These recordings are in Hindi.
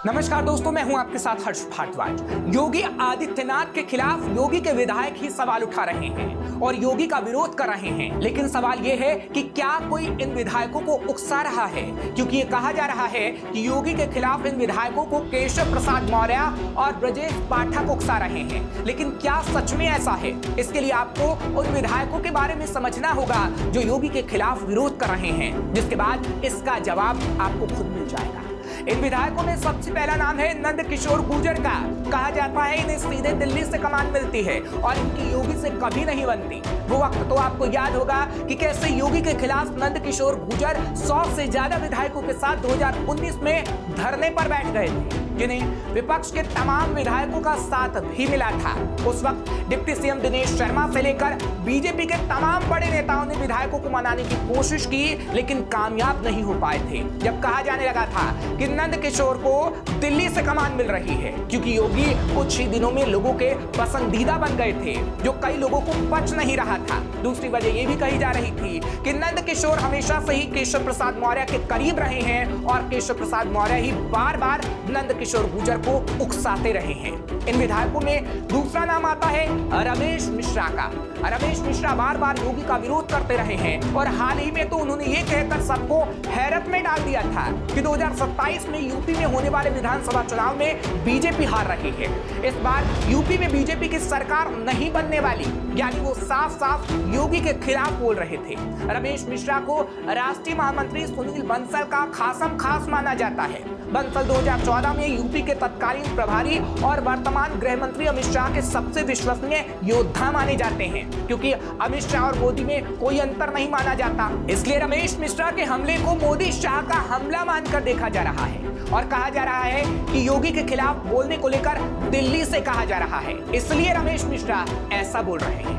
नमस्कार दोस्तों, मैं हूं आपके साथ हर्ष भारद्वाज। योगी आदित्यनाथ के खिलाफ योगी के विधायक ही सवाल उठा रहे हैं और योगी का विरोध कर रहे हैं। लेकिन सवाल यह है कि क्या कोई इन विधायकों को उकसा रहा है, क्योंकि ये कहा जा रहा है कि योगी के खिलाफ इन विधायकों को केशव प्रसाद मौर्य और ब्रजेश पाठक उकसा रहे हैं। लेकिन क्या सच में ऐसा है? इसके लिए आपको उन विधायकों के बारे में समझना होगा जो योगी के खिलाफ विरोध कर रहे हैं, जिसके बाद इसका जवाब आपको खुद मिल जाएगा। इन विधायकों में सबसे पहला नाम है नंद किशोर गुर्जर का। कहा जाता है इन्हें सीधे दिल्ली से कमान मिलती है और इनकी योगी से कभी नहीं बनती। वो वक्त तो आपको याद होगा कि कैसे योगी के खिलाफ नंद किशोर गुर्जर 100 से ज्यादा विधायकों के साथ 2019 में धरने पर बैठ गए थे, जिन्हें विपक्ष के तमाम विधायकों का साथ भी मिला था। उस वक्त डिप्टी सीएम दिनेश शर्मा से लेकर बीजेपी के तमाम बड़े नेताओं ने विधायकों को मनाने की कोशिश की, लेकिन कामयाब नहीं हो पाए थे। जब कहा जाने लगा था कि नंद किशोर को दिल्ली से कमान मिल रही है क्योंकि योगी कुछ ही दिनों में लोगों के पसंदीदा बन गए थे, जो कई लोगों को पच नहीं रहा था। दूसरी वजह यह भी कही जा रही थी कि नंद किशोर हमेशा से ही केशव प्रसाद मौर्य के करीब रहे हैं और केशव प्रसाद मौर्य ही बार बार नंद किशोर गुर्जर को उकसाते रहे हैं। इन विधायकों में दूसरा नाम आता है रमेश मिश्रा का। रमेश मिश्रा बार बार योगी का विरोध करते रहे हैं और हाल ही में तो उन्होंने ये कहकर सबको हैरत में डाल दिया था कि 2027 में यूपी में होने वाले विधानसभा चुनाव में बीजेपी हार रही है। इस बार यूपी में बीजेपी की सरकार नहीं बनने वाली, यानी वो साफ साफ योगी के खिलाफ बोल रहे थे। रमेश मिश्रा को राष्ट्रीय महामंत्री सुनील बंसल का खासम खास माना जाता है। बंसल 2014 में यूपी के तत्कालीन प्रभारी और वर्तमान गृह मंत्री अमित शाह के सबसे विश्वसनीय योद्धा माने जाते हैं, क्योंकि अमित शाह और मोदी में कोई अंतर नहीं माना जाता। इसलिए रमेश मिश्रा के हमले को मोदी शाह का हमला मानकर देखा जा रहा है और कहा जा रहा है कि योगी के खिलाफ बोलने को लेकर दिल्ली से कहा जा रहा है, इसलिए रमेश मिश्रा ऐसा बोल रहे हैं।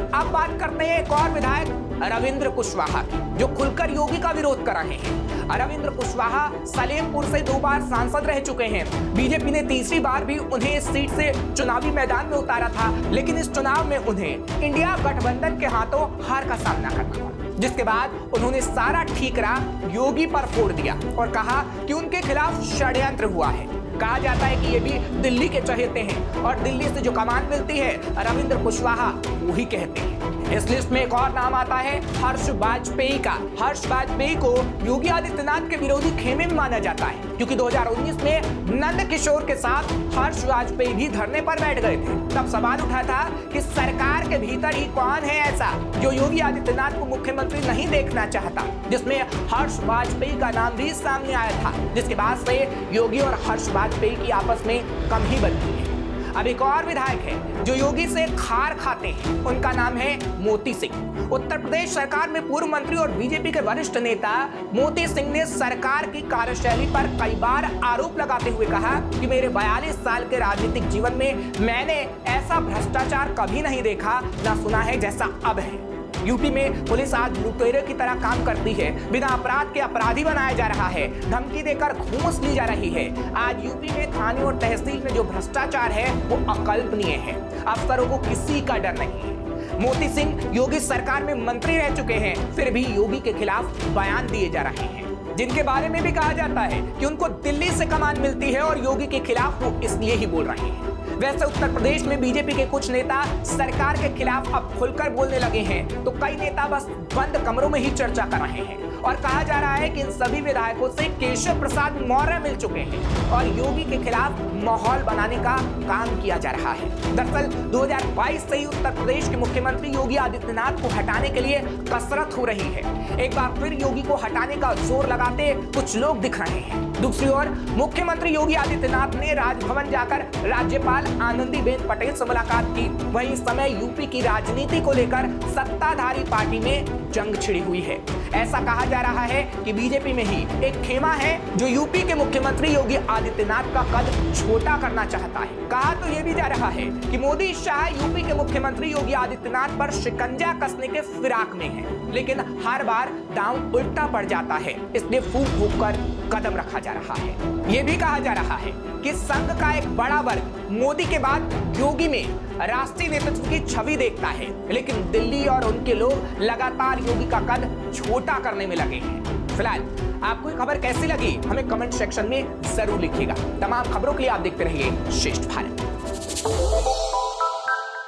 अब बात करते हैं एक और विधायक रविंद्र कुशवाहा की, जो खुलकर योगी का विरोध कर रहे हैं। रविंद्र कुशवाहा सलेमपुर से 2 बार सांसद रह चुके हैं। बीजेपी ने तीसरी बार भी उन्हें इस सीट से चुनावी मैदान में उतारा था, लेकिन इस चुनाव में उन्हें इंडिया गठबंधन के हाथों हार का सामना करना पड़ा, जिसके बाद उन्होंने सारा ठीकरा योगी पर फोड़ दिया और कहा कि उनके खिलाफ षड्यंत्र हुआ है। कहा जाता है कि ये भी दिल्ली के चहेते हैं और दिल्ली से जो कमान मिलती है रविंद्र कुशवाहा वही कहते हैं। इस लिस्ट में एक और नाम आता है हर्ष वाजपेयी का। हर्ष वाजपेयी को योगी आदित्यनाथ के विरोधी खेमे में माना जाता है, क्योंकि 2019 में नंद किशोर के साथ हर्ष वाजपेयी भी धरने पर बैठ गए थे। तब सवाल उठा था कि सरकार के भीतर ही कौन है ऐसा जो योगी आदित्यनाथ को मुख्यमंत्री नहीं देखना चाहता, जिसमें हर्ष वाजपेयी का नाम भी सामने आया था, जिसके बाद से योगी और हर्ष वाजपेयी की आपस में कम ही बनती है। अब एक और विधायक है जो योगी से खार खाते हैं, उनका नाम है मोती सिंह। उत्तर प्रदेश सरकार में पूर्व मंत्री और बीजेपी के वरिष्ठ नेता मोती सिंह ने सरकार की कार्यशैली पर कई बार आरोप लगाते हुए कहा कि मेरे 42 साल के राजनीतिक जीवन में मैंने ऐसा भ्रष्टाचार कभी नहीं देखा, ना सुना है जैसा अब है। यूपी में पुलिस आज लुटेरे की तरह काम करती है, बिना अपराध के अपराधी बनाया जा रहा है, धमकी देकर घूस ली जा रही है। आज यूपी में थाने और तहसील में जो भ्रष्टाचार है वो अकल्पनीय है। अफसरों को किसी का डर नहीं है। मोती सिंह योगी सरकार में मंत्री रह चुके हैं, फिर भी योगी के खिलाफ बयान दिए जा रहे हैं, जिनके बारे में भी कहा जाता है कि उनको दिल्ली से कमान मिलती है और योगी के खिलाफ वो इसलिए ही बोल रहे हैं। वैसे उत्तर प्रदेश में बीजेपी के कुछ नेता सरकार के खिलाफ अब खुलकर बोलने लगे हैं, तो कई नेता बस बंद कमरों में ही चर्चा कर रहे हैं और कहा जा रहा है कि इन सभी विधायकों से केशव प्रसाद मौर्य मिल चुके हैं और योगी के खिलाफ माहौल बनाने का काम किया जा रहा है। दरअसल 2022 से ही उत्तर प्रदेश के मुख्यमंत्री योगी आदित्यनाथ को हटाने के लिए कसरत हो रही है। एक बार फिर योगी को हटाने का जोर लगाते कुछ लोग दिख रहे हैं। दूसरी ओर मुख्यमंत्री योगी आदित्यनाथ ने राजभवन जाकर राज्यपाल आनंदीबेन पटेल से मुलाकात की। वहीं इस समय यूपी की राजनीति को लेकर सत्ताधारी पार्टी में जंग छिड़ी हुई है। ऐसा कहा जा रहा है कि बीजेपी में ही एक खेमा है जो यूपी के मुख्यमंत्री योगी आदित्यनाथ का कद छोटा करना चाहता है। कहा तो यह भी जा रहा है कि मोदी शाह यूपी के मुख्यमंत्री योगी आदित्यनाथ पर शिकंजा कसने के फिराक में है, लेकिन हर बार दांव उल्टा पड़ जाता है, इसलिए फूंक फूंक कर कदम रखा जा रहा है। यह भी कहा जा रहा है कि संघ का एक बड़ा वर्ग मोदी के बाद योगी में राष्ट्रीय नेतृत्व की छवि देखता है, लेकिन दिल्ली और उनके लोग लगातार योगी का कद छोटा करने में लगे हैं। फिलहाल आपको ये खबर कैसी लगी हमें कमेंट सेक्शन में जरूर लिखिएगा। तमाम खबरों के लिए आप देखते रहिए श्रेष्ठ भारत।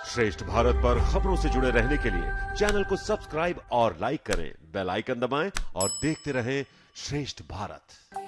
श्रेष्ठ भारत पर खबरों से जुड़े रहने के लिए चैनल को सब्सक्राइब और लाइक करें, बेल आइकन दबाएं और देखते रहें श्रेष्ठ भारत।